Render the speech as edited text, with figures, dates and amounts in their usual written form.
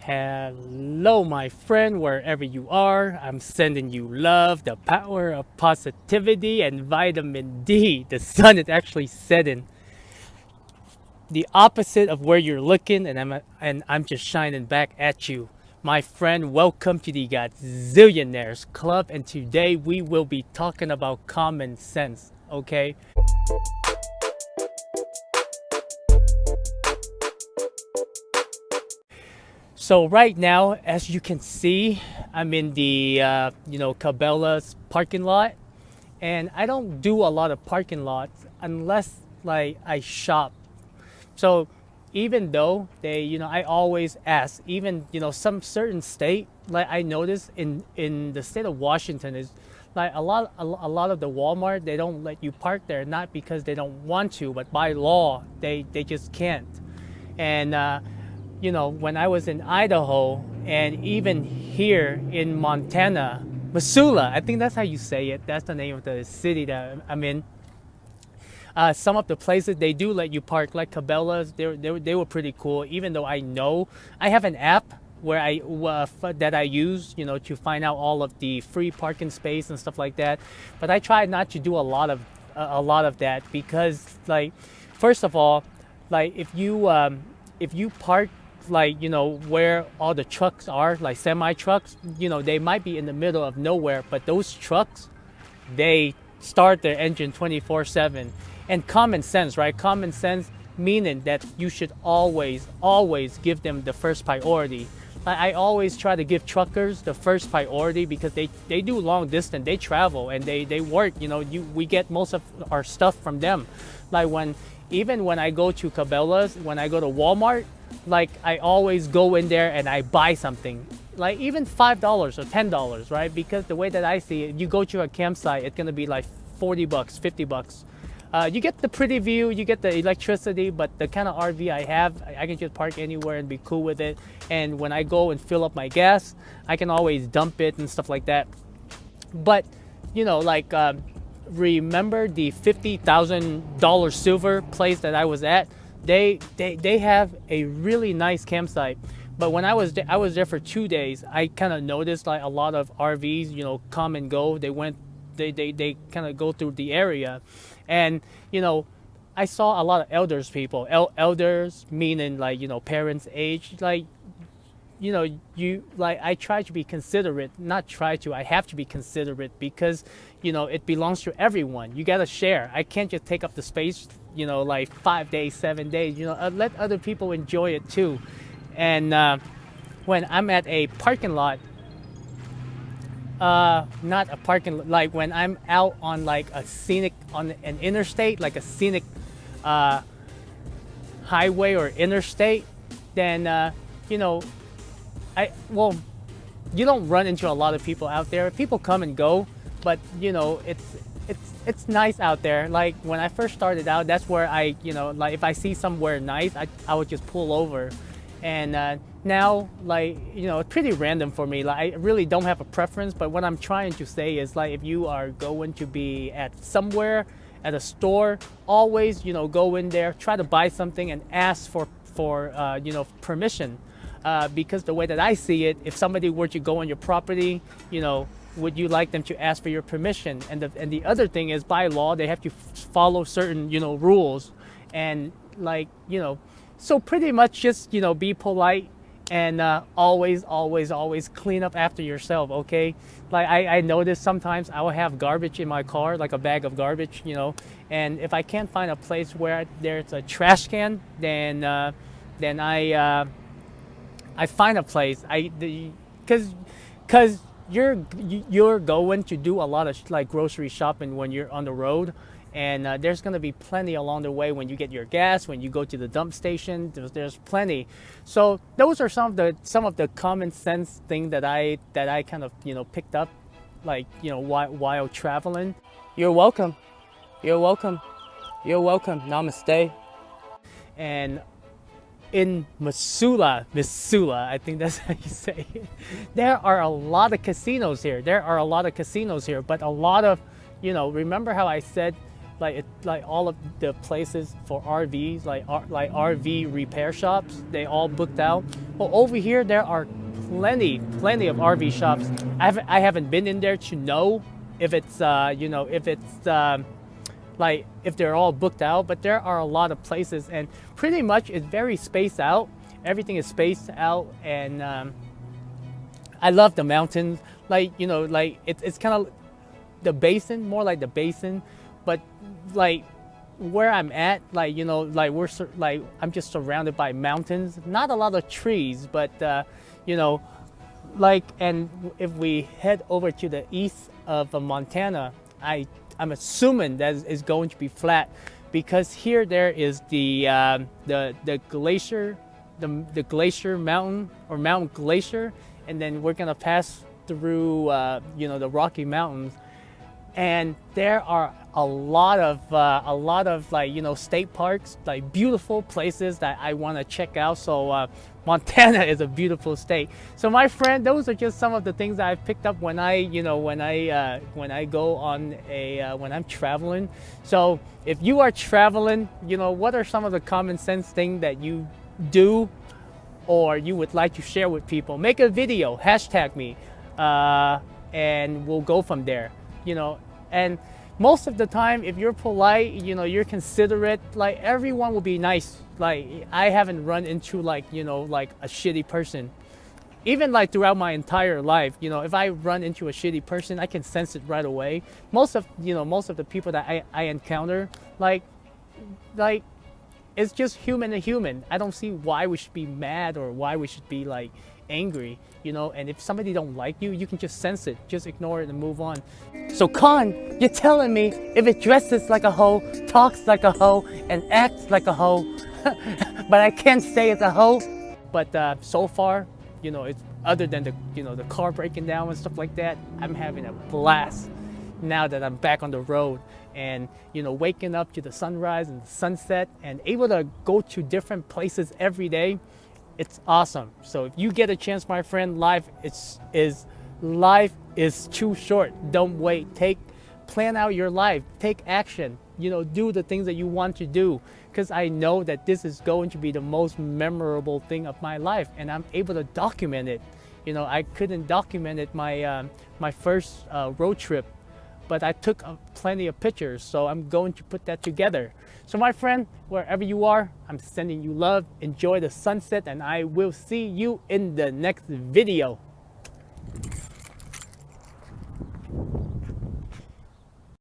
Hello, my friend, wherever you are. I'm sending you love, the power of positivity, and vitamin D. The sun is actually setting the opposite of where you're looking, and I'm just shining back at you. My friend, welcome to the Godzillionaires Club, and today we will be talking about common sense, okay? So right now, as you can see, I'm in the Cabela's parking lot, and I don't do a lot of parking lots unless like I shop. So even though I always ask, even some certain state, like I notice in the state of Washington is like a lot of the Walmart, they don't let you park there, not because they don't want to, but by law they just can't. And when I was in Idaho and even here in Montana, Missoula, I think that's how you say it. That's the name of the city that I'm in. Some of the places they do let you park, like Cabela's. They were pretty cool. Even though I have an app where that I use, to find out all of the free parking space and stuff like that. But I try not to do a lot of that because, like, first of all, like if you park like where all the trucks are, like semi trucks, they might be in the middle of nowhere, but those trucks, they start their engine 24/7. And common sense, right? Common sense meaning that you should always give them the first priority. I always try to give truckers the first priority because they do long distance, they travel and they work. We get most of our stuff from them. Like even when I go to Cabela's, when I go to Walmart, like I always go in there and I buy something, like even $5 or $10, right? Because the way that I see it, you go to a campsite, it's gonna be like $40, $50. You get the pretty view, you get the electricity, but the kind of RV I have, I can just park anywhere and be cool with it. And when I go and fill up my gas, I can always dump it and stuff like that. But remember the $50,000 silver place that I was at? They have a really nice campsite. But when I was there for 2 days, I kind of noticed like a lot of RVs, come and go. They kind of go through the area, and I saw a lot of elders meaning like parents age, like I try to be considerate, not try to, I have to be considerate because it belongs to everyone. You gotta share. I can't just take up the space like 5 days, 7 days. Let other people enjoy it too. And when I'm at a parking lot, not a parking, like when I'm out on like on an interstate, like a scenic highway or interstate, then you don't run into a lot of people out there. People come and go, but it's nice out there. Like when I first started out, that's where I like if I see somewhere nice, I would just pull over. And now, like it's pretty random for me. Like I really don't have a preference, but what I'm trying to say is like if you are going to be at somewhere, at a store, always go in there, try to buy something, and ask for permission. Because the way that I see it, if somebody were to go on your property, would you like them to ask for your permission? And the other thing is, by law, they have to follow certain rules, and so pretty much just be polite and always clean up after yourself. Okay, like I notice sometimes I will have garbage in my car, like a bag of garbage, and if I can't find a place where there's a trash can, then I find a place. Because you're going to do a lot of like grocery shopping when you're on the road, and there's gonna be plenty along the way when you get your gas, when you go to the dump station. There's plenty. So those are some of the common sense thing that I kind of picked up, like while traveling. You're welcome. You're welcome. You're welcome. Namaste. And in Missoula, I think that's how you say it. There are a lot of casinos here. But a lot of, remember how I said like all of the places for RVs, like RV repair shops, they all booked out. Well, over here there are plenty of RV shops. I haven't been in there to know if it's if it's like if they're all booked out, but there are a lot of places, and pretty much it's very spaced out. Everything is spaced out, and I love the mountains. Like like it's kind of the basin, more like the basin, but like where I'm at, like like like I'm just surrounded by mountains. Not a lot of trees, but you know, like, and if we head over to the east of Montana, I'm assuming that is going to be flat, because here there is the glacier, the glacier mountain, or mountain glacier, and then we're gonna pass through the Rocky Mountains, and there are a lot of like state parks, like beautiful places that I want to check out. So Montana is a beautiful state. So my friend, those are just some of the things that I've picked up when I go on when I'm traveling. So if you are traveling, what are some of the common sense things that you do or you would like to share with people? Make a video, hashtag me, and we'll go from there. And most of the time, if you're polite, you're considerate, like everyone will be nice. Like I haven't run into like like a shitty person. Even like throughout my entire life, if I run into a shitty person, I can sense it right away. Most of the people that I encounter, like it's just human to human. I don't see why we should be mad or why we should be like angry, and if somebody don't like you, you can just sense it, just ignore it and move on. So Con, you're telling me if it dresses like a hoe, talks like a hoe, and acts like a hoe, but I can't say it's a hoe? But so far, it's other than the car breaking down and stuff like that, I'm having a blast now that I'm back on the road, and waking up to the sunrise and the sunset and able to go to different places every day. It's awesome. So if you get a chance, my friend, life is too short. Don't wait. Plan out your life. Take action. Do the things that you want to do, because I know that this is going to be the most memorable thing of my life, and I'm able to document it. I couldn't document it my first road trip, but I took plenty of pictures, so I'm going to put that together. So my friend, wherever you are, I'm sending you love. Enjoy the sunset, and I will see you in the next video.